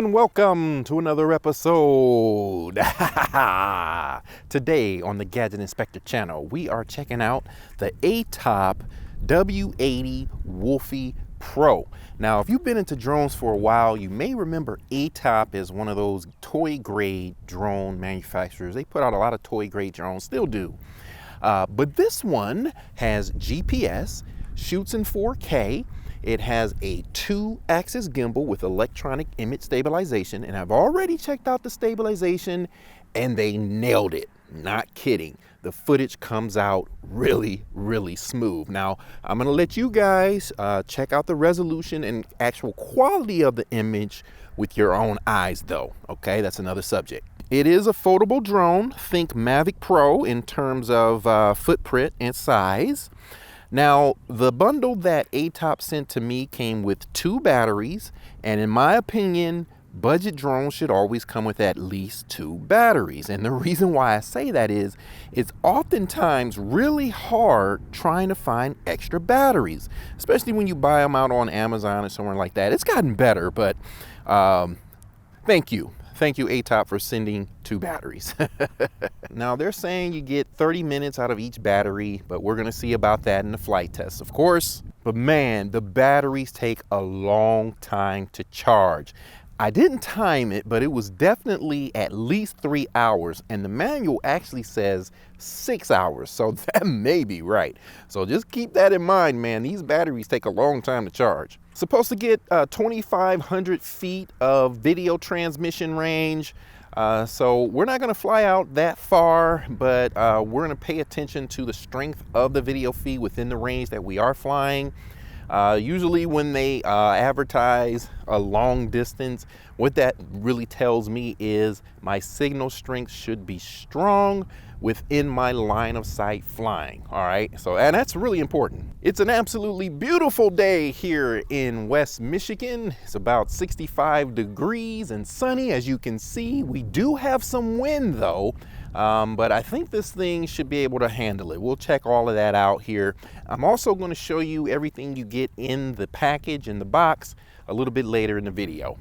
and welcome to another episode. Today on the Gadget Inspector channel, we are checking out the Attop W80 Wolfie Pro. Now, if you've been into drones for a while, you may remember Attop is one of those toy grade drone manufacturers. They put out a lot of toy grade drones, still do. But this one has GPS, shoots in 4K. It has a 2-axis gimbal with electronic image stabilization, and I've already checked out the stabilization and they nailed it. Not kidding. The footage comes out really, really smooth. Now, I'm gonna let you guys check out the resolution and actual quality of the image with your own eyes though, okay? That's another subject. It is a foldable drone. Think Mavic Pro in terms of footprint and size. Now, the bundle that Attop sent to me came with 2 batteries, and in my opinion, budget drones should always come with at least 2 batteries. And the reason why I say that is, it's oftentimes really hard trying to find extra batteries, especially when you buy them out on Amazon or somewhere like that. It's gotten better, but thank you. Thank you, Attop, for sending 2 batteries. Now, they're saying you get 30 minutes out of each battery, but we're gonna see about that in the flight test, of course. But man, the batteries take a long time to charge. I didn't time it, but it was definitely at least 3 hours, and the manual actually says 6 hours, so that may be right. So just keep that in mind, man. These batteries take a long time to charge. Supposed to get 2,500 feet of video transmission range. So we're not gonna fly out that far, but we're gonna pay attention to the strength of the video feed within the range that we are flying. Usually when they advertise a long distance, what that really tells me is my signal strength should be strong within my line of sight flying. All right, so and that's really important. It's an absolutely beautiful day here in West Michigan. It's about 65 degrees and sunny, as you can see. We do have some wind though, but I think this thing should be able to handle it. We'll check all of that out here. I'm also going to show you everything you get in the package, in the box, a little bit later in the video.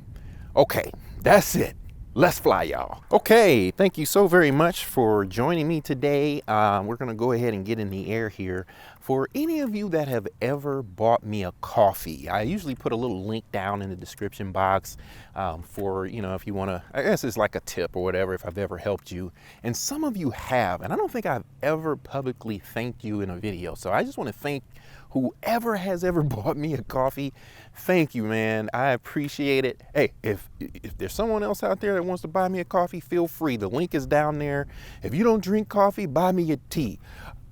Okay, that's it. Let's fly, y'all. Okay, thank you so very much for joining me today. We're gonna go ahead and get in the air here. For any of you that have ever bought me a coffee, I usually put a little link down in the description box for, you know, if you wanna, I guess it's like a tip or whatever, if I've ever helped you. And some of you have, and I don't think I've ever publicly thanked you in a video. So I just wanna thank whoever has ever bought me a coffee. Thank you, man. I appreciate it. Hey, if there's someone else out there that wants to buy me a coffee, feel free. The link is down there. If you don't drink coffee, buy me a tea.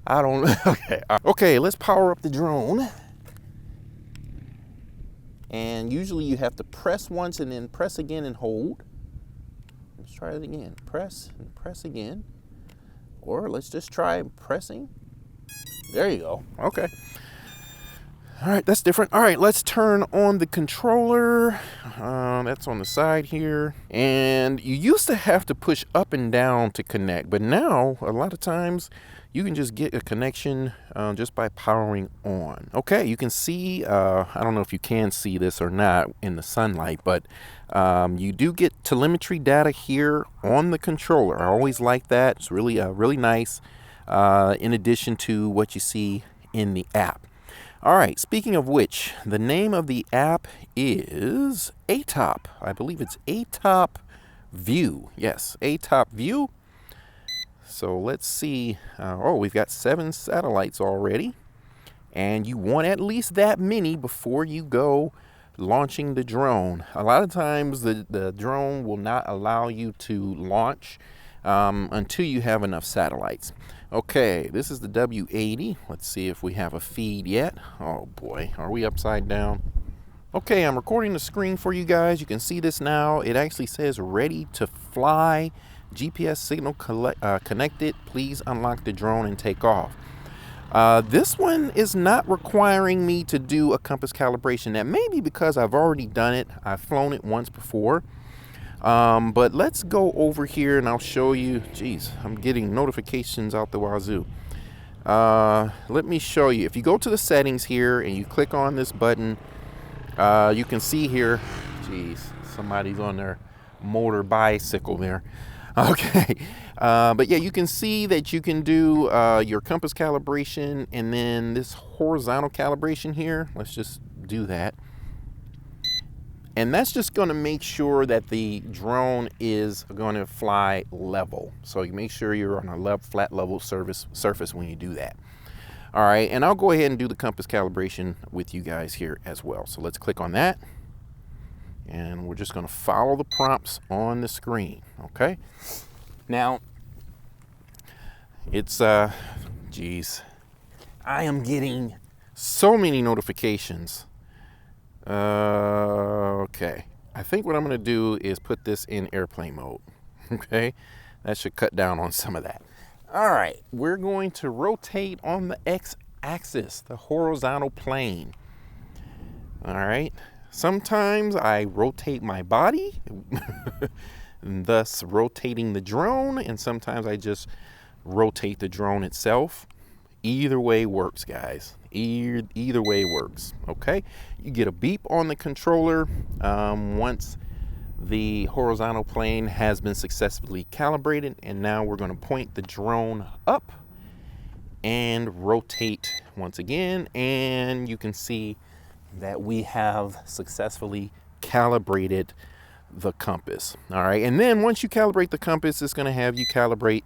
I don't, okay. Okay, let's power up the drone. And usually you have to press once and then press again and hold. Let's try it again. Press and press again. Or let's just try pressing. There you go. Okay. All right, that's different. All right, let's turn on the controller. That's on the side here. And you used to have to push up and down to connect, but now a lot of times you can just get a connection just by powering on. Okay, you can see, I don't know if you can see this or not in the sunlight, but you do get telemetry data here on the controller. I always like that. It's really, really nice in addition to what you see in the app. All right, speaking of which, the name of the app is Attop. I believe it's Attop View. Yes, Attop View. So let's see. Oh, we've got 7 satellites already. And you want at least that many before you go launching the drone. A lot of times the drone will not allow you to launch until you have enough satellites. Okay, this is the W80. Let's see if we have a feed yet. Oh boy, are we upside down? Okay, I'm recording the screen for you guys. You can see this now. It actually says ready to fly. GPS signal connected. Please unlock the drone and take off. This one is not requiring me to do a compass calibration. That may be because I've already done it. I've flown it once before. But let's go over here and I'll show you. Geez, I'm getting notifications out the wazoo. Let me show you. If you go to the settings here and you click on this button, you can see here, Geez, somebody's on their motor bicycle there. Okay, but yeah, you can see that you can do your compass calibration, and then this horizontal calibration here. Let's just do that. And that's just going to make sure that the drone is going to fly level. So you make sure you're on a flat level surface when you do that. All right, and I'll go ahead and do the compass calibration with you guys here as well. So let's click on that. And we're just going to follow the prompts on the screen, okay? Now, it's, geez, I am getting so many notifications. Okay, I think what I'm going to do is put this in airplane mode, okay? That should cut down on some of that. All right, we're going to rotate on the x-axis, the horizontal plane. All right. Sometimes I rotate my body, thus rotating the drone, and sometimes I just rotate the drone itself. Either way works, guys. Either way works, okay? You get a beep on the controller once the horizontal plane has been successfully calibrated, and now we're going to point the drone up and rotate once again, and you can see that we have successfully calibrated the compass. All right, and then once you calibrate the compass, it's going to have you calibrate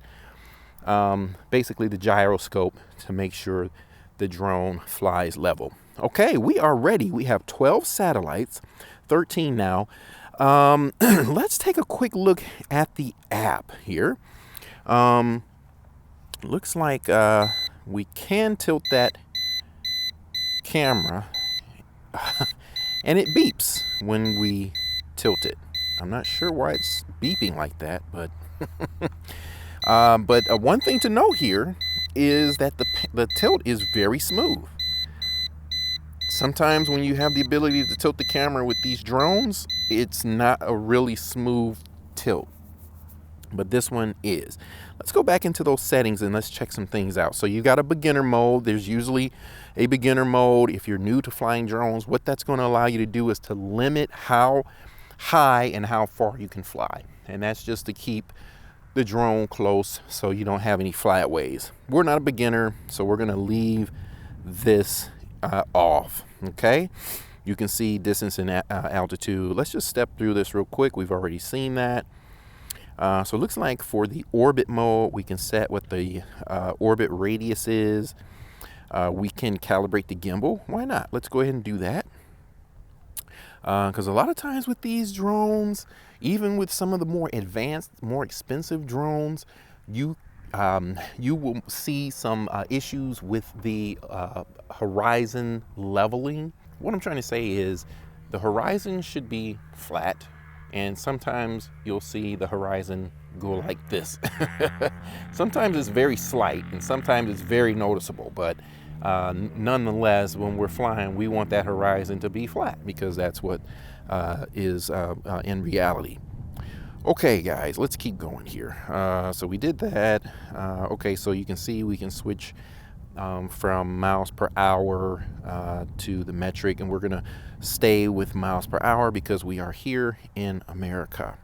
basically the gyroscope to make sure the drone flies level. Okay, we are ready. We have 12 satellites, 13 now. Let's take a quick look at the app here. Looks like we can tilt that camera and it beeps when we tilt it. I'm not sure why it's beeping like that, but one thing to note here is that the tilt is very smooth. Sometimes when you have the ability to tilt the camera with these drones, it's not a really smooth tilt, but this one is. Let's go back into those settings and let's check some things out. So you got a beginner mode. There's usually a beginner mode. If you're new to flying drones, what that's going to allow you to do is to limit how high and how far you can fly. And that's just to keep the drone close so you don't have any flyways. We're not a beginner, so we're going to leave this off, okay? You can see distance and altitude. Let's just step through this real quick. We've already seen that. So it looks like for the orbit mode, we can set what the orbit radius is. We can calibrate the gimbal. Why not? Let's go ahead and do that. Because a lot of times with these drones, even with some of the more advanced, more expensive drones, you will see some issues with the horizon leveling. What I'm trying to say is the horizon should be flat, and sometimes you'll see the horizon go like this. Sometimes it's very slight, and sometimes it's very noticeable, but nonetheless, when we're flying, we want that horizon to be flat because that's what is in reality. Okay, guys, let's keep going here. So we did that. Okay, so you can see we can switch from miles per hour to the metric, and we're going to stay with miles per hour because we are here in America.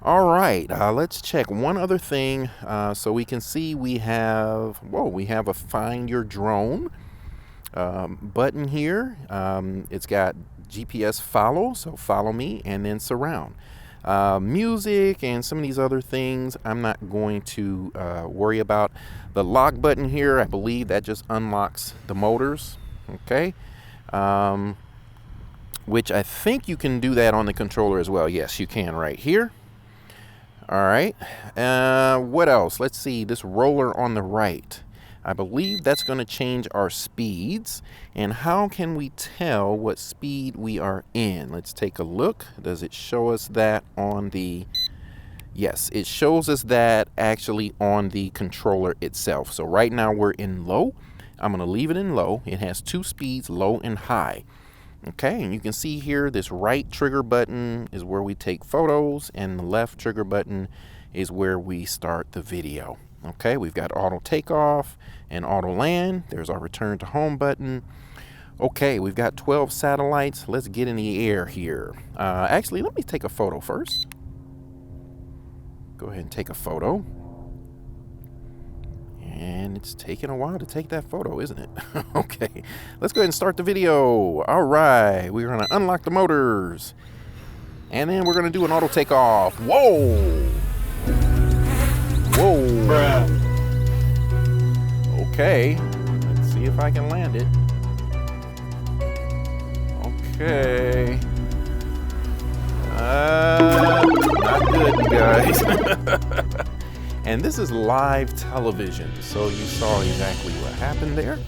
All right, let's check one other thing. So we can see we have a Find Your Drone button here. It's got GPS follow, so follow me, and then surround. Music and some of these other things I'm not going to worry about. The lock button here, I believe that just unlocks the motors, okay? Which I think you can do that on the controller as well. Yes, you can right here. All right, what else? Let's see, this roller on the right. I believe that's going to change our speeds. And how can we tell what speed we are in? Let's take a look. Does it show us that on the... Yes, it shows us that actually on the controller itself. So right now we're in low. I'm going to leave it in low. It has two speeds, low and high. Okay, and you can see here this right trigger button is where we take photos, and the left trigger button is where we start the video. Okay, we've got auto takeoff and auto land. There's our return to home button. Okay, we've got 12 satellites. Let's get in the air here. Actually, let me take a photo first. Go ahead and take a photo. And it's taking a while to take that photo, isn't it? Okay, let's go ahead and start the video. All right, we're gonna unlock the motors. And then we're gonna do an auto takeoff. Whoa! Whoa! Bruh. Okay, let's see if I can land it. Okay. Not good, you guys. And this is live television, so you saw exactly what happened there.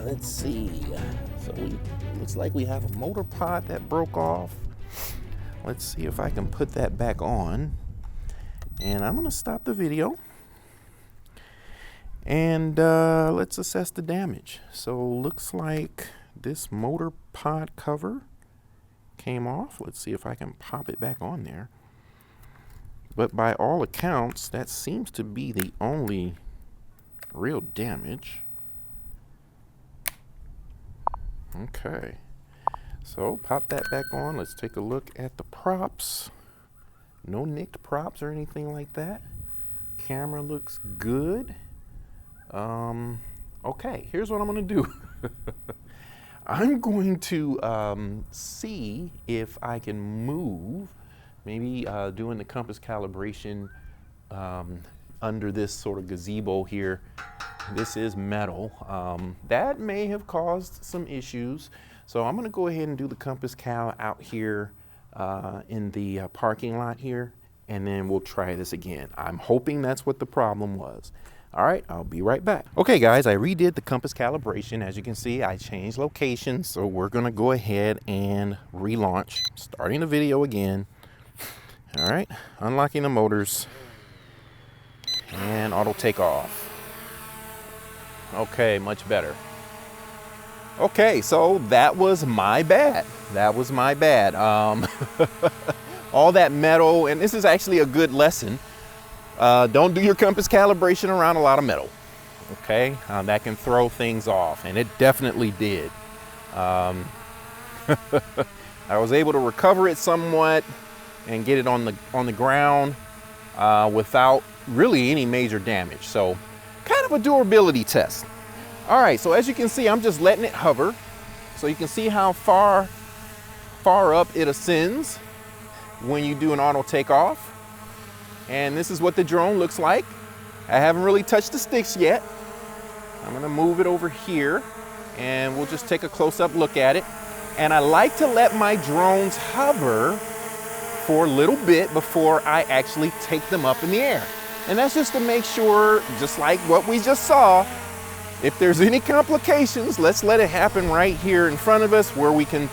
Let's see. So looks like we have a motor pod that broke off. Let's see if I can put that back on. And I'm gonna stop the video. And let's assess the damage. So looks like this motor pod cover came off. Let's see if I can pop it back on there. But by all accounts, that seems to be the only real damage. Okay, so pop that back on. Let's take a look at the props. No nicked props or anything like that. Camera looks good. Okay, here's what I'm gonna do. I'm going to see if I can move, maybe doing the compass calibration under this sort of gazebo here. This is metal. That may have caused some issues. So I'm gonna go ahead and do the compass cal out here in the parking lot here, and then we'll try this again. I'm hoping that's what the problem was. All right, I'll be right back. Okay guys, I redid the compass calibration. As you can see, I changed location, so we're gonna go ahead and relaunch, starting the video again. All right, unlocking the motors and auto takeoff. Okay, much better. Okay, so that was my bad. That was my bad. All that metal, and this is actually a good lesson. Don't do your compass calibration around a lot of metal, okay? That can throw things off, and it definitely did. I was able to recover it somewhat and get it on the ground without really any major damage. So kind of a durability test. All right, so as you can see, I'm just letting it hover. So you can see how far up it ascends when you do an auto takeoff. And this is what the drone looks like. I haven't really touched the sticks yet. I'm gonna move it over here and we'll just take a close-up look at it. And I like to let my drones hover for a little bit before I actually take them up in the air. And that's just to make sure, just like what we just saw, if there's any complications, let's let it happen right here in front of us where we can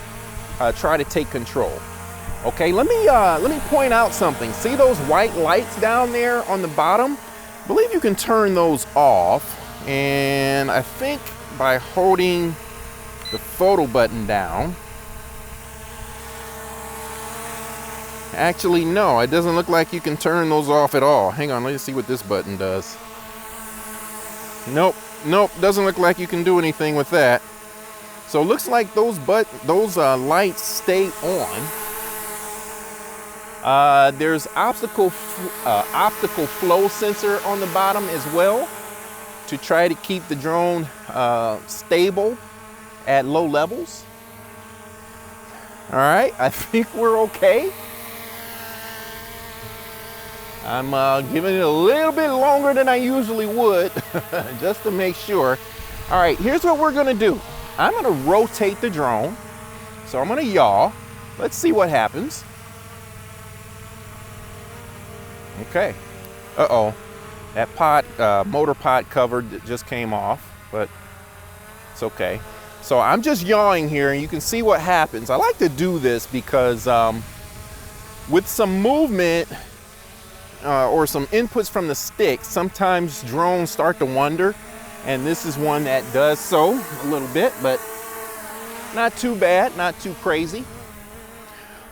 try to take control. Okay, let me point out something. See those white lights down there on the bottom? I believe you can turn those off. And I think by holding the photo button down. Actually, no, it doesn't look like you can turn those off at all. Hang on, let's see what this button does. Nope, doesn't look like you can do anything with that. So it looks like those lights stay on. There's optical flow sensor on the bottom as well to try to keep the drone stable at low levels. All right, I think we're okay. I'm giving it a little bit longer than I usually would just to make sure. All right, here's what we're gonna do. I'm gonna rotate the drone. So I'm gonna yaw. Let's see what happens. Okay. Uh-oh. That motor pod cover just came off, but it's okay. So I'm just yawing here and you can see what happens. I like to do this because with some movement or some inputs from the stick, sometimes drones start to wander, and this is one that does so a little bit, but not too bad, not too crazy.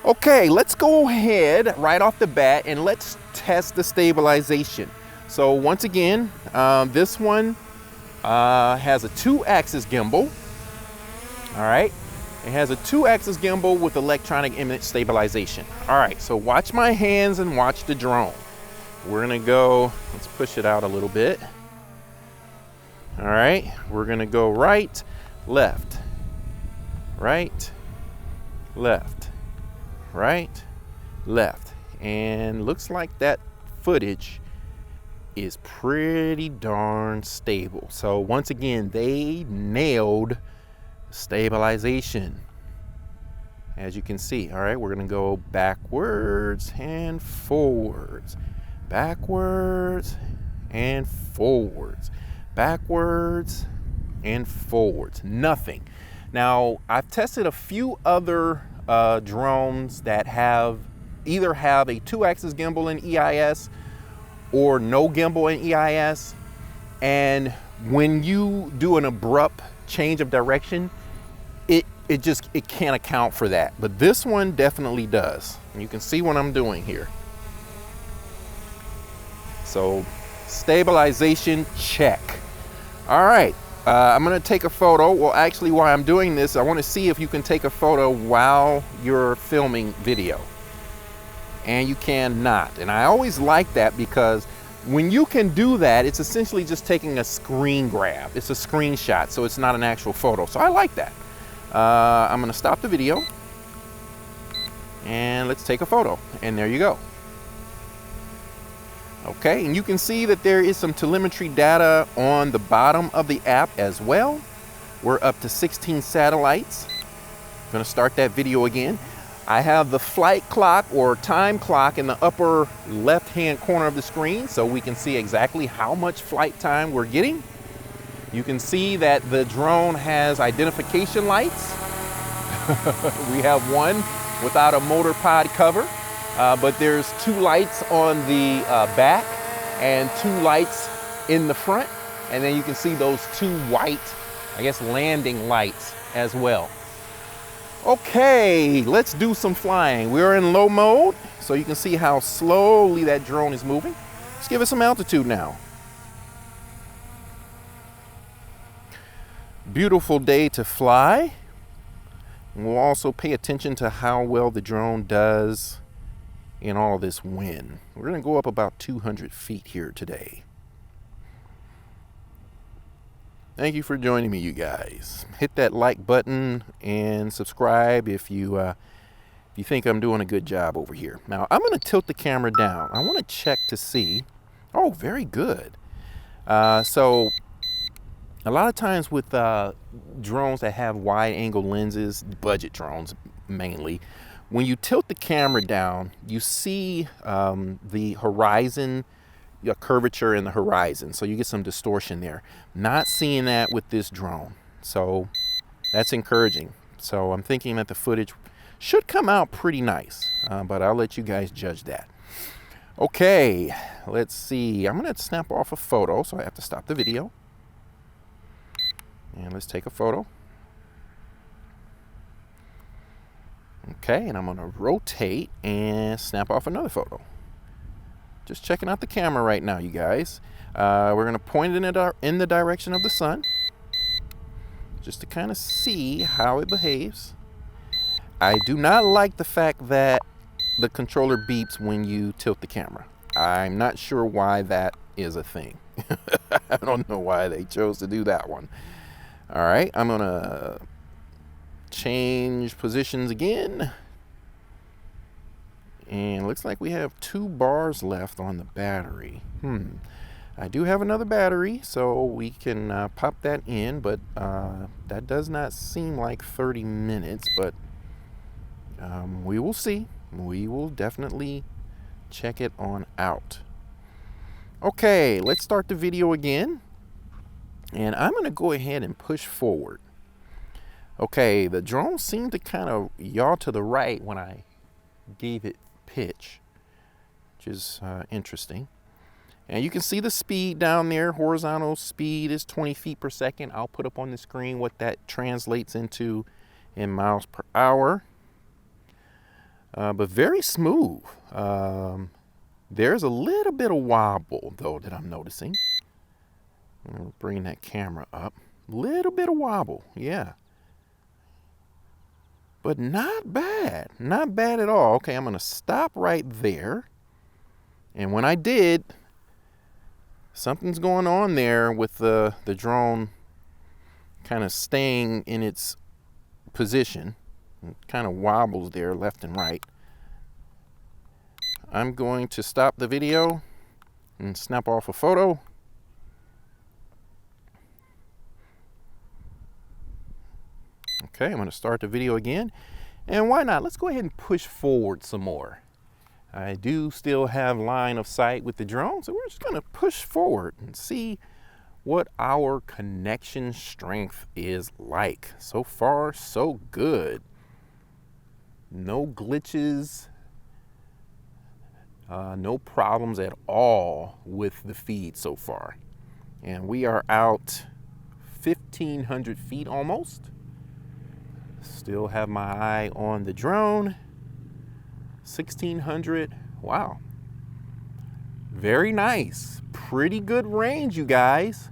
Okay, let's go ahead right off the bat and let's test the stabilization. So once again, this one Has a 2-axis gimbal. All right. It has a 2-axis gimbal with electronic image stabilization. All right, so watch my hands and watch the drone. We're gonna go, let's push it out a little bit. All right, we're gonna go right, left, right, left, right, left. And looks like that footage is pretty darn stable. So once again, they nailed stabilization, as you can see. All right, we're gonna go backwards and forwards, backwards and forwards, backwards and forwards. Nothing. Now, I've tested a few other drones that either have a 2-axis gimbal in EIS or no gimbal in EIS, and when you do an abrupt change of direction, it can't account for that. But this one definitely does. And you can see what I'm doing here. So stabilization, check. All right, I'm gonna take a photo. Well, actually, while I'm doing this, I wanna see if you can take a photo while you're filming video. And you cannot. And I always like that, because when you can do that, it's essentially just taking a screen grab. It's a screenshot, so it's not an actual photo. So I like that. I'm gonna stop the video and let's take a photo. And there you go. Okay, and you can see that there is some telemetry data on the bottom of the app as well. We're up to 16 satellites. I'm gonna start that video again. I have the flight clock or time clock in the upper left-hand corner of the screen, so we can see exactly how much flight time we're getting. You can see that the drone has identification lights. We have one without a motor pod cover, but there's 2 lights on the back and 2 lights in the front. And then you can see those 2 white, I guess, landing lights as well. Okay, let's do some flying. We're in low mode, so you can see how slowly that drone is moving. Let's give it some altitude now. Beautiful day to fly. And we'll also pay attention to how well the drone does in all this wind. We're gonna go up about 200 feet here today. Thank you for joining me, you guys. Hit that like button and subscribe if you think I'm doing a good job over here. Now, I'm gonna tilt the camera down. I wanna check to see. Oh, very good. So a lot of times with drones that have wide angle lenses, budget drones mainly, when you tilt the camera down, you see the horizon, a curvature in the horizon, so you get some distortion there. Not seeing that with this drone, so that's encouraging. So I'm thinking that the footage should come out pretty nice, but I'll let you guys judge that. Okay, let's see. I'm gonna snap off a photo, so I have to stop the video. And let's take a photo. Okay, and I'm gonna rotate and snap off another photo. Just checking out the camera right now, you guys. We're gonna point it in the direction of the sun, just to kind of see how it behaves. I do not like the fact that the controller beeps when you tilt the camera. I'm not sure why that is a thing. I don't know why they chose to do that one. All right, I'm gonna change positions again. And looks like we have 2 bars left on the battery. I do have another battery, so we can pop that in, but that does not seem like 30 minutes, but we will see. We will definitely check it on out. Okay, let's start the video again. And I'm gonna go ahead and push forward. Okay, the drone seemed to kind of yaw to the right when I gave it pitch, which is interesting. And you can see the speed down there. Horizontal speed is 20 feet per second. I'll put up on the screen what that translates into in miles per hour. But very smooth. There's a little bit of wobble though that I'm noticing. I'm bringing that camera up. Little bit of wobble, yeah. But not bad, not bad at all. Okay, I'm gonna stop right there. And when I did, something's going on there with the drone kind of staying in its position. It kind of wobbles there left and right. I'm going to stop the video and snap off a photo. Okay, I'm going to start the video again. And why not? Let's go ahead and push forward some more. I do still have line of sight with the drone, so we're just going to push forward and see what our connection strength is like. So far, so good. No glitches, no problems at all with the feed so far. And we are out 1,500 feet almost. Still have my eye on the drone. 1,600, wow. Very nice, pretty good range, you guys.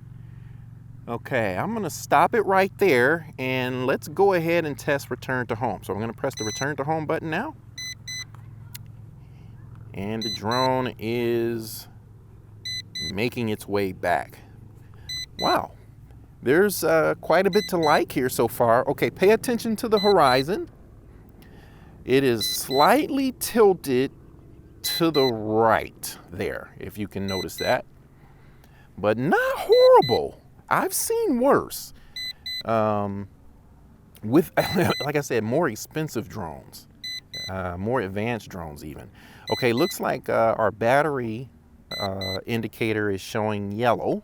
Okay, I'm gonna stop it right there and let's go ahead and test return to home. So I'm gonna press the return to home button now. And the drone is making its way back. Wow, there's quite a bit to like here so far. Okay, pay attention to the horizon. It is slightly tilted to the right there, if you can notice that, but not horrible. I've seen worse with, like I said, more expensive drones, more advanced drones even. Okay, looks like our battery indicator is showing yellow.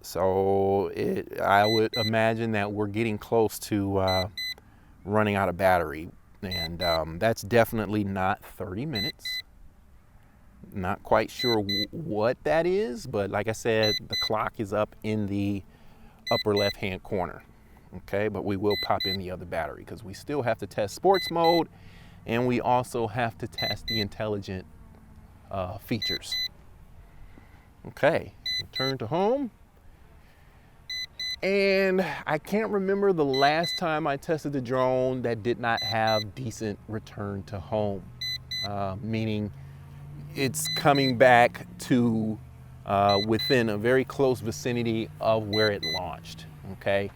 So I would imagine that we're getting close to running out of battery. And that's definitely not 30 minutes. Not quite sure what that is, but like I said, the clock is up in the upper left-hand corner. Okay, but we will pop in the other battery because we still have to test sports mode, and we also have to test the intelligent features. Okay, return to home. And I can't remember the last time I tested the drone that did not have decent return to home, meaning it's coming back to within a very close vicinity of where it launched, okay?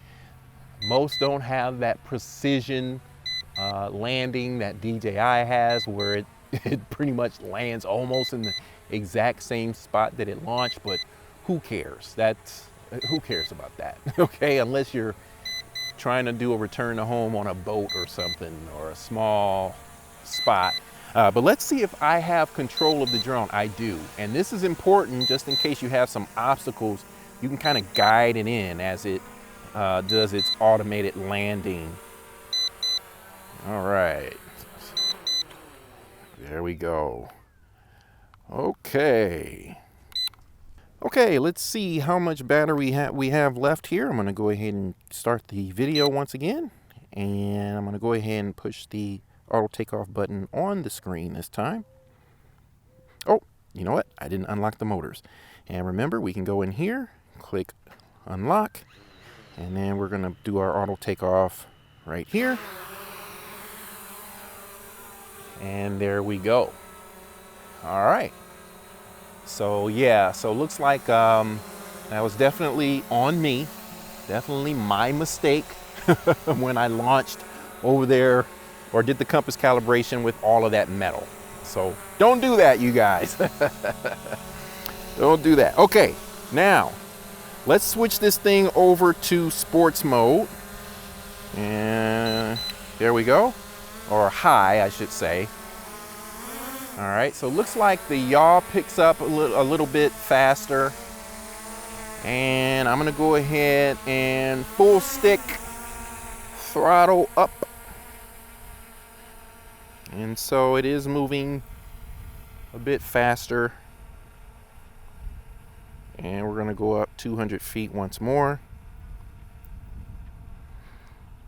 Most don't have that precision landing that DJI has, where it pretty much lands almost in the exact same spot that it launched, but who cares? Who cares about that, okay? Unless you're trying to do a return to home on a boat or something, or a small spot. But let's see if I have control of the drone. I do, and this is important just in case you have some obstacles. You can kind of guide it in as it does its automated landing. All right, there we go. Okay. Okay, let's see how much battery we have left here. I'm going to go ahead and start the video once again. And I'm going to go ahead and push the auto takeoff button on the screen this time. Oh, you know what? I didn't unlock the motors. And remember, we can go in here, click unlock, and then we're going to do our auto takeoff right here. And there we go. All right. So yeah, so looks like that was definitely on me, definitely my mistake when I launched over there or did the compass calibration with all of that metal. So don't do that, you guys. Don't do that. Okay, now let's switch this thing over to sports mode. And there we go, or high, I should say. All right, so it looks like the yaw picks up a little bit faster. And I'm gonna go ahead and full stick throttle up. And so it is moving a bit faster. And we're gonna go up 200 feet once more.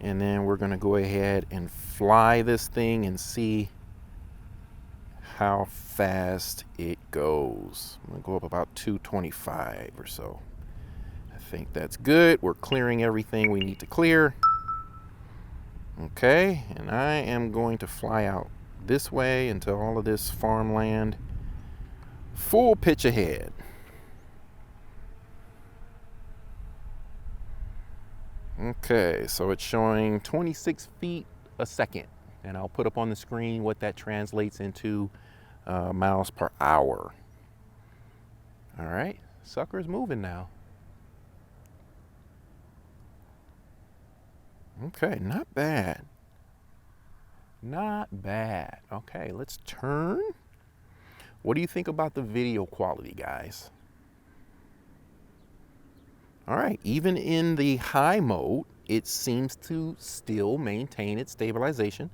And then we're gonna go ahead and fly this thing and see how fast it goes. I'm gonna go up about 225 or so. think that's good. We're clearing everything we need to clear. Okay, and I am going to fly out this way into all of this farmland. Full pitch ahead. Okay, so it's showing 26 feet a second, and I'll put up on the screen what that translates into miles per hour. All right, sucker's moving now. Okay, not bad. Not bad. Okay, let's turn. What do you think about the video quality, guys? All right, even in the high mode, it seems to still maintain its stabilization.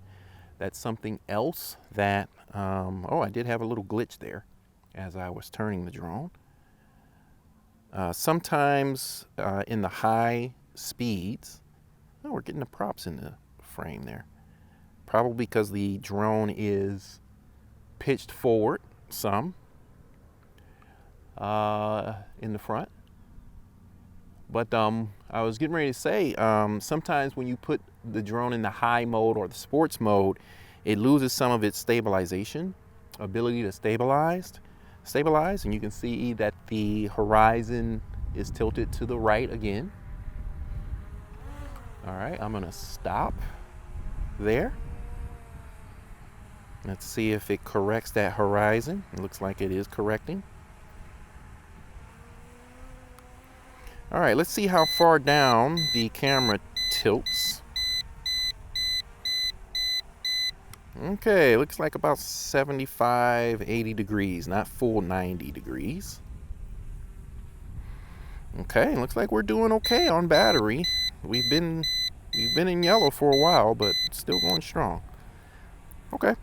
That's something else that, oh, I did have a little glitch there as I was turning the drone. Sometimes in the high speeds, oh, we're getting the props in the frame there. Probably because the drone is pitched forward some in the front. But I was getting ready to say, sometimes when you put the drone in the high mode or the sports mode, it loses some of its stabilization, ability to stabilize, and you can see that the horizon is tilted to the right again. All right, I'm gonna stop there. Let's see if it corrects that horizon. It looks like it is correcting. All right, let's see how far down the camera tilts. Okay, looks like about 75, 80 degrees, not full 90 degrees. Okay, looks like we're doing okay on battery. We've been in yellow for a while, but still going strong. Okay.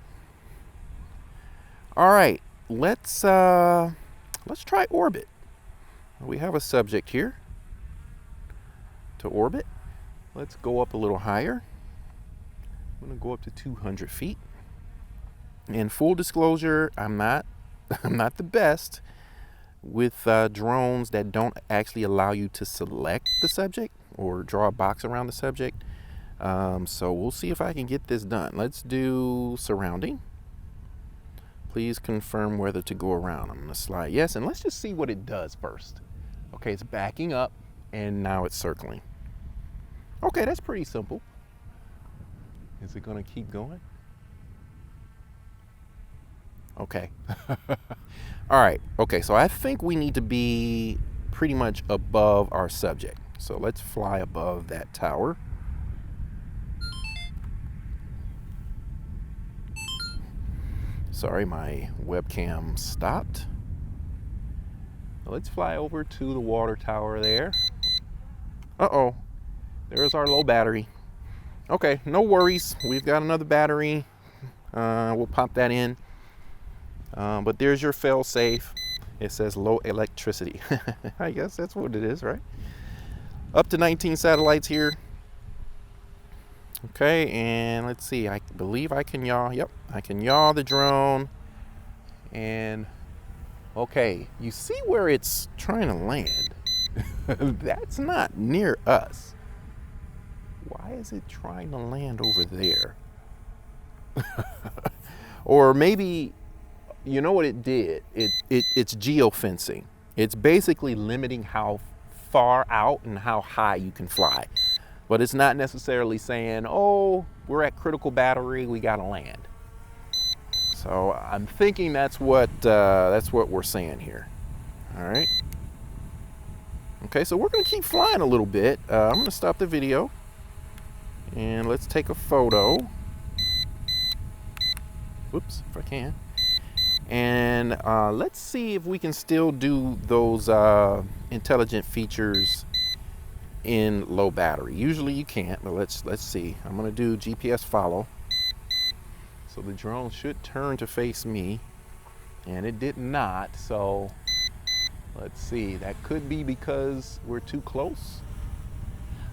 All right, let's try orbit. We have a subject here to orbit. Let's go up a little higher. I'm gonna go up to 200 feet. In full disclosure, I'm not the best with drones that don't actually allow you to select the subject or draw a box around the subject. So we'll see if I can get this done. Let's do surrounding. Please confirm whether to go around. I'm gonna slide yes, and let's just see what it does first. Okay, it's backing up and now it's circling. Okay, that's pretty simple. Is it gonna keep going? Okay. All right, okay, so I think we need to be pretty much above our subject. So let's fly above that tower. Sorry, my webcam stopped. Let's fly over to the water tower there. Uh-oh, there's our low battery. Okay, no worries. We've got another battery. We'll pop that in. But there's your fail safe. It says low electricity. I guess that's what it is, right? Up to 19 satellites here. Okay, and let's see. I believe I can yaw. Yep, I can yaw the drone. And okay, you see where it's trying to land? That's not near us. Why is it trying to land over there? Or maybe, you know what it did? It's geofencing. It's basically limiting how far out and how high you can fly. But it's not necessarily saying, oh, we're at critical battery, we gotta land. So I'm thinking that's what we're saying here. All right. Okay, so we're gonna keep flying a little bit. I'm gonna stop the video and let's take a photo. Whoops, if I can. And let's see if we can still do those intelligent features in low battery. Usually you can't, but let's see. I'm gonna do GPS follow. So the drone should turn to face me, and it did not. So let's see. That could be because we're too close.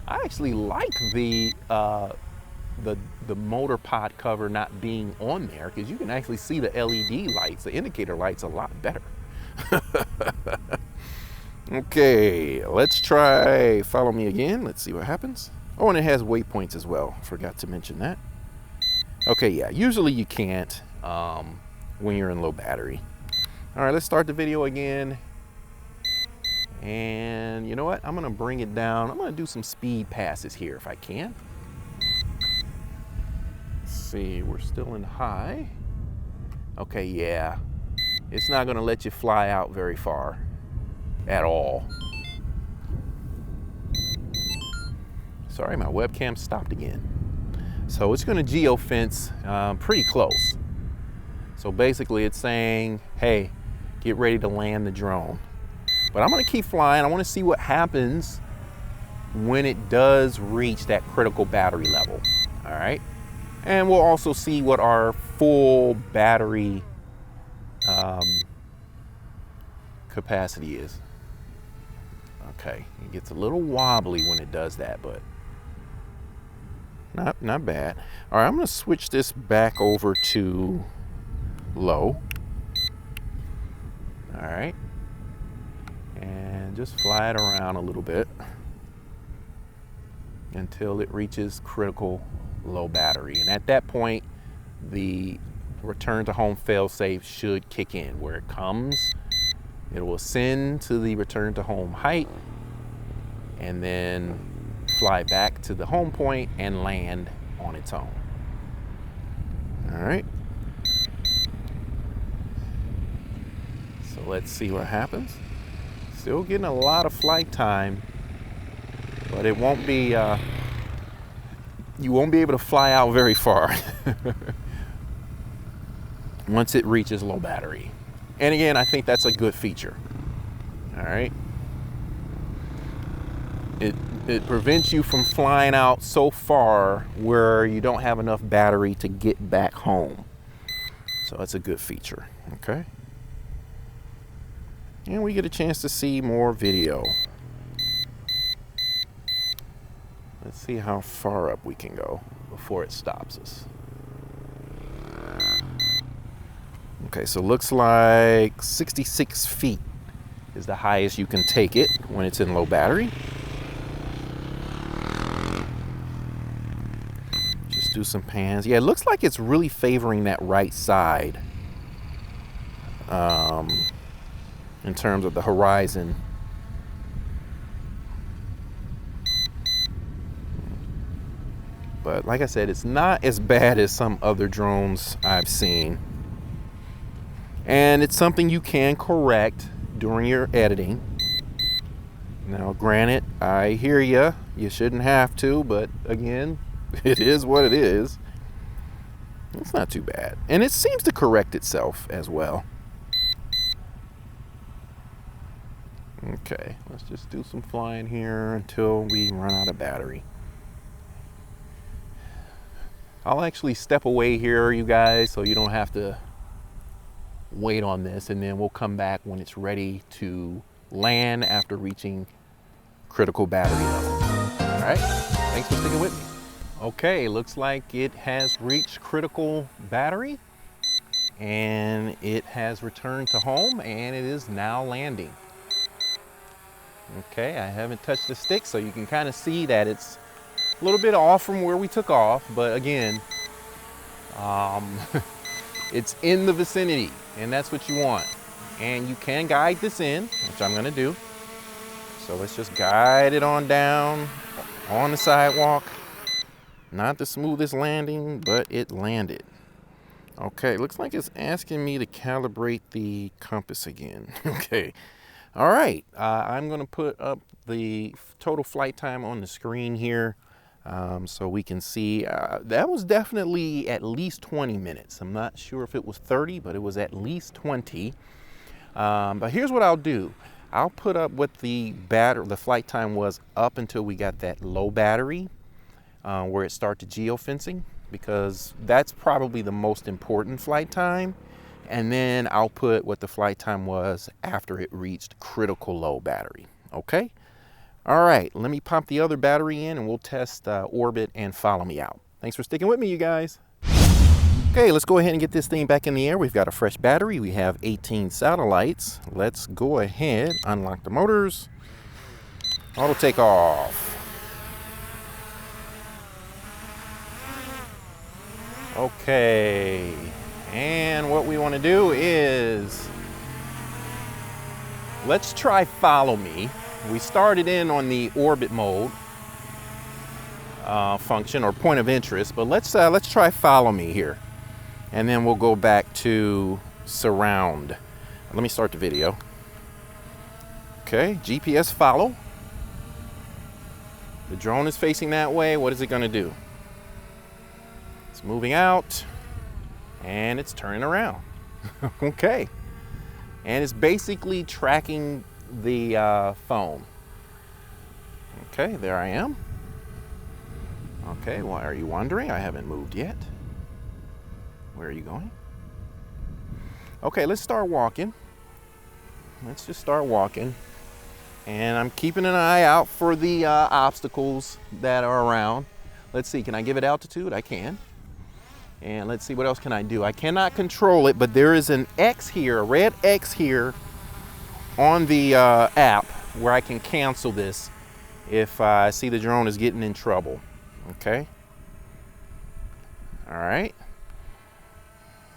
I actually like the motor pod cover not being on there, because you can actually see the LED lights, the indicator lights, a lot better. Okay, let's try follow me again. Let's see what happens. Oh, and it has waypoints as well. Forgot to mention that. Okay, yeah, usually you can't when you're in low battery. All right, let's start the video again. And you know what? I'm gonna bring it down. I'm gonna do some speed passes here if I can. Let's see, we're still in high. Okay, yeah. It's not gonna let you fly out very far at all. Sorry, my webcam stopped again. So it's gonna geofence pretty close. So basically it's saying, hey, get ready to land the drone. But I'm gonna keep flying. I wanna see what happens when it does reach that critical battery level, all right? And we'll also see what our full battery capacity is. Okay, it gets a little wobbly when it does that, but not bad. All right, I'm gonna switch this back over to low. All right, and just fly it around a little bit until it reaches critical low battery. And at that point, the return to home failsafe should kick in. Where it comes, it will ascend to the return to home height and then fly back to the home point and land on its own. All right. So let's see what happens. Still getting a lot of flight time, but it won't be, you won't be able to fly out very far once it reaches low battery. And again, I think that's a good feature. All right. It prevents you from flying out so far where you don't have enough battery to get back home. So that's a good feature, okay? And we get a chance to see more video. Let's see how far up we can go before it stops us. Okay, so looks like 66 feet is the highest you can take it when it's in low battery. Just do some pans. Yeah, it looks like it's really favoring that right side in terms of the horizon. But like I said, it's not as bad as some other drones I've seen. And it's something you can correct during your editing. Now, granted, I hear you. You shouldn't have to, but again, it is what it is. It's not too bad. And it seems to correct itself as well. Okay, let's just do some flying here until we run out of battery. I'll actually step away here, you guys, so you don't have to wait on this, and then we'll come back when it's ready to land after reaching critical battery level. All right, thanks for sticking with me. Okay, looks like it has reached critical battery and it has returned to home and it is now landing. Okay, I haven't touched the stick, so you can kind of see that it's a little bit off from where we took off, but again, it's in the vicinity, and that's what you want. And you can guide this in, which I'm gonna do. So let's just guide it on down on the sidewalk. Not the smoothest landing, but it landed. Okay, looks like it's asking me to calibrate the compass again. Okay, all right. I'm gonna put up the total flight time on the screen here. So we can see that was definitely at least 20 minutes. I'm not sure if it was 30, but it was at least 20. But here's what I'll do. I'll put up what the flight time was up until we got that low battery where it started geofencing, because that's probably the most important flight time. And then I'll put what the flight time was after it reached critical low battery, okay? All right, let me pop the other battery in and we'll test orbit and follow me out. Thanks for sticking with me, you guys. Okay, let's go ahead and get this thing back in the air. We've got a fresh battery. We have 18 satellites. Let's go ahead, unlock the motors. Auto takeoff. Okay, and what we want to do is, let's try follow me. We started in on the orbit mode function or point of interest, but let's try follow me here, and then we'll go back to surround. Let me start the video. Okay, GPS follow. The drone is facing that way. What is it going to do? It's moving out and it's turning around. Okay, and it's basically tracking the phone. Okay, there I am. Okay, why are you wondering? I haven't moved yet. Where are you going? Okay, let's start walking. Let's just start walking. And I'm keeping an eye out for the obstacles that are around. Let's see, can I give it altitude? I can. And let's see, what else can I do? I cannot control it, but there is an X here, a red X here on the app where I can cancel this if I see the drone is getting in trouble. Okay. All right.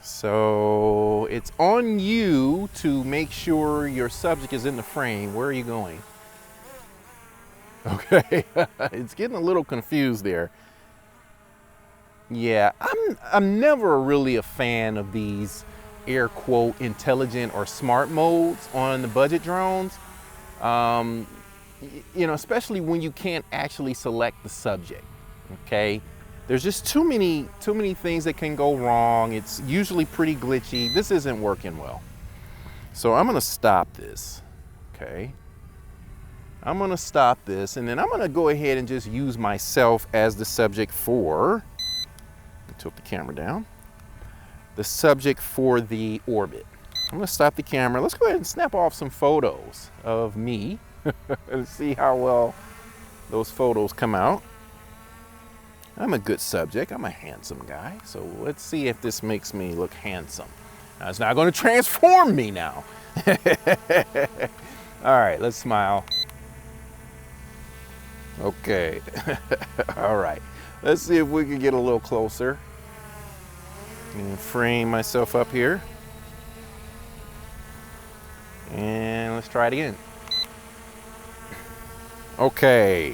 So it's on you to make sure your subject is in the frame. Where are you going? Okay. It's getting a little confused there. Yeah, I'm never really a fan of these air quote intelligent or smart modes on the budget drones. You know, especially when you can't actually select the subject. Okay, there's just too many things that can go wrong. It's usually pretty glitchy. This isn't working well. So I'm gonna stop this. Okay, I'm gonna stop this, and then I'm gonna go ahead and just use myself as the subject for, tilt the camera down, the subject for the orbit. I'm gonna stop the camera. Let's go ahead and snap off some photos of me and see how well those photos come out. I'm a good subject. I'm a handsome guy. So let's see if this makes me look handsome. Now, it's not going to transform me now. All right, let's smile. Okay. All right. Let's see if we can get a little closer. And frame myself up here. And let's try it again. Okay.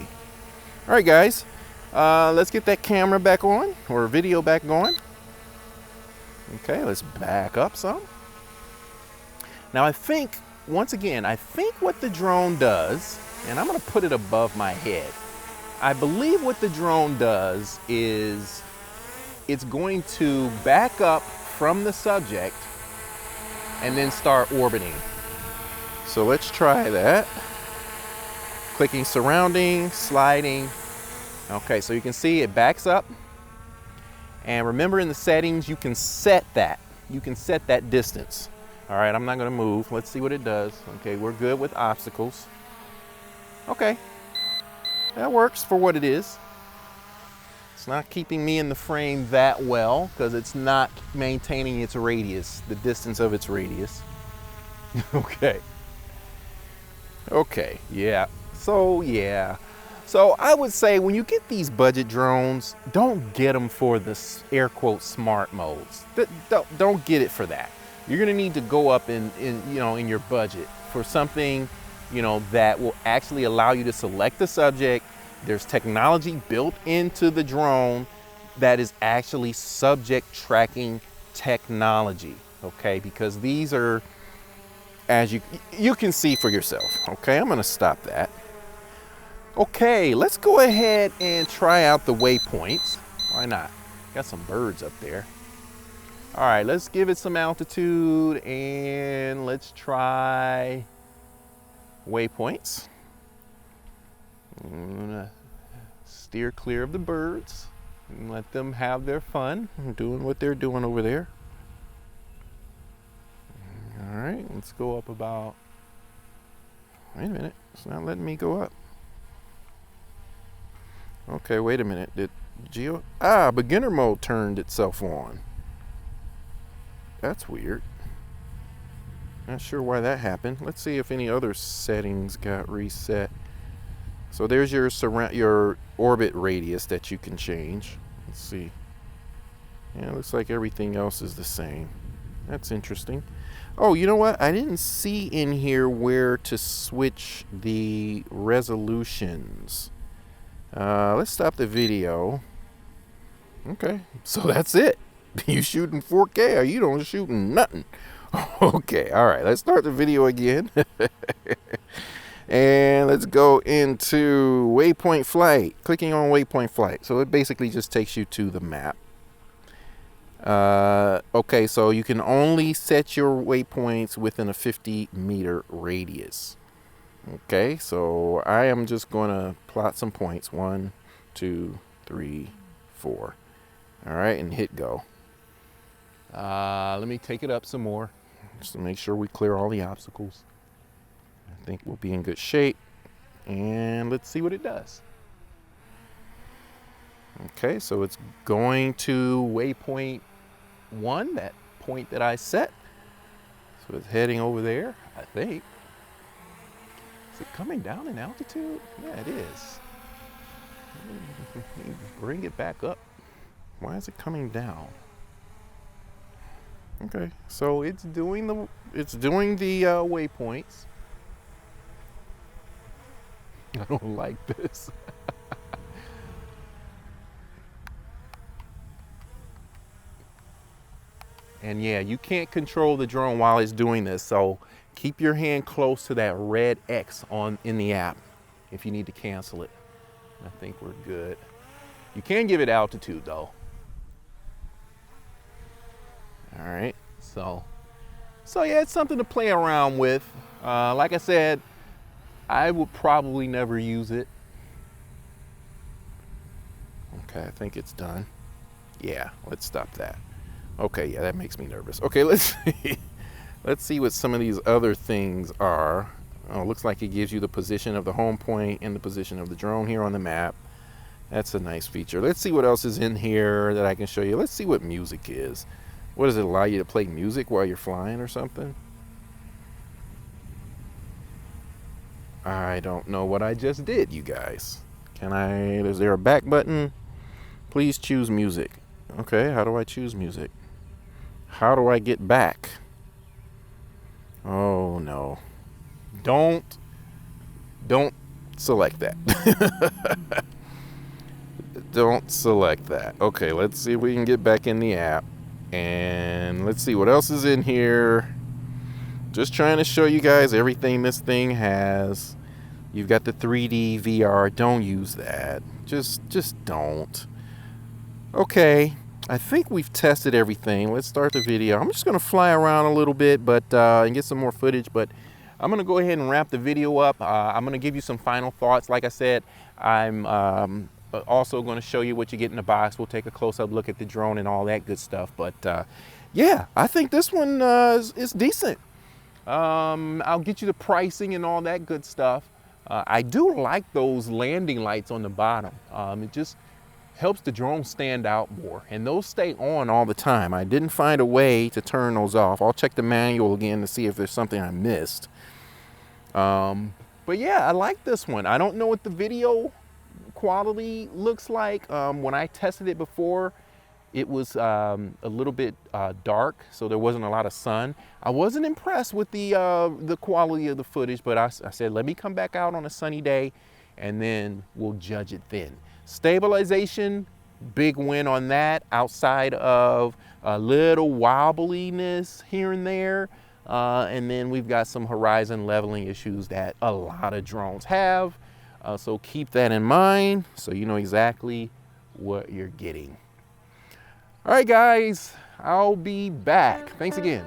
All right, guys. Let's get that camera back on, or video back going. Okay, let's back up some. Now I think, once again, I think what the drone does, and I'm gonna put it above my head. I believe what the drone does is it's going to back up from the subject and then start orbiting. So let's try that. Clicking surrounding, sliding. Okay, so you can see it backs up. And remember, in the settings, you can set that. You can set that distance. All right, I'm not gonna move. Let's see what it does. Okay, we're good with obstacles. Okay, that works for what it is. It's not keeping me in the frame that well because it's not maintaining its radius, the distance of its radius. Okay. Okay, yeah. So I would say when you get these budget drones, don't get them for the air quote smart modes. Don't get it for that. You're gonna need to go up in your budget for something, that will actually allow you to select the subject. There's technology built into the drone that is actually subject tracking technology, okay? Because these are, as you can see for yourself, okay? I'm gonna stop that. Okay, let's go ahead and try out the waypoints. Why not? Got some birds up there. All right, let's give it some altitude and let's try waypoints. I'm gonna steer clear of the birds and let them have their fun doing what they're doing over there. All right, let's go up about, wait a minute, it's not letting me go up. Okay, wait a minute. Did beginner mode turned itself on. That's weird. Not sure why that happened. Let's see if any other settings got reset. So there's your orbit radius that you can change. Let's see. Yeah, looks like everything else is the same. That's interesting. Oh, you know what? I didn't see in here where to switch the resolutions. Let's stop the video. Okay, so that's it. You shooting 4K or you don't shooting nothing. Okay, all right, let's start the video again. And let's go into waypoint flight. Clicking on waypoint flight. So it basically just takes you to the map. Okay, so you can only set your waypoints within a 50-meter radius. Okay, so I am just going to plot some points. 1, 2, 3, 4. All right, and hit go. Let me take it up some more just to make sure we clear all the obstacles. I think we'll be in good shape. And let's see what it does. Okay, so it's going to waypoint 1, that point that I set. So it's heading over there, I think. Is it coming down in altitude? Yeah, it is. Bring it back up. Why is it coming down? Okay, so it's doing the waypoints. I don't like this. And yeah, you can't control the drone while it's doing this, so keep your hand close to that red X in the app if you need to cancel it. I think we're good. You can give it altitude though. All right, so yeah, it's something to play around with. Like I said, I would probably never use it. Okay, I think it's done. Yeah, let's stop that. Okay, yeah, that makes me nervous. Okay, let's see. Let's see what some of these other things are. Oh, looks like it gives you the position of the home point and the position of the drone here on the map. That's a nice feature. Let's see what else is in here that I can show you. Let's see what music is. What does it allow you to play music while you're flying or something? I don't know what I just did, you guys. Is there a back button? Please choose music. Okay, how do I choose music? How do I get back? Oh no. Don't select that. Don't select that. Okay, let's see if we can get back in the app. And let's see what else is in here. Just trying to show you guys everything this thing has. You've got the 3D VR. Don't use that. Just don't. Okay, I think we've tested everything. Let's start the video. I'm just going to fly around a little bit, and get some more footage. But I'm going to go ahead and wrap the video up. I'm going to give you some final thoughts. Like I said, I'm also going to show you what you get in the box. We'll take a close-up look at the drone and all that good stuff. But yeah, I think this one is decent. I'll get you the pricing and all that good stuff. I do like those landing lights on the bottom. It just helps the drone stand out more, and those stay on all the time. I didn't find a way to turn those off. I'll check the manual again to see if there's something I missed. But yeah, I like this one. I don't know what the video quality looks like. When I tested it before, it was a little bit dark, so there wasn't a lot of sun. I wasn't impressed with the quality of the footage, but I said, let me come back out on a sunny day, and then we'll judge it then. Stabilization, big win on that, outside of a little wobbliness here and there. And then we've got some horizon leveling issues that a lot of drones have. So keep that in mind so you know exactly what you're getting. All right, guys, I'll be back. Thanks again.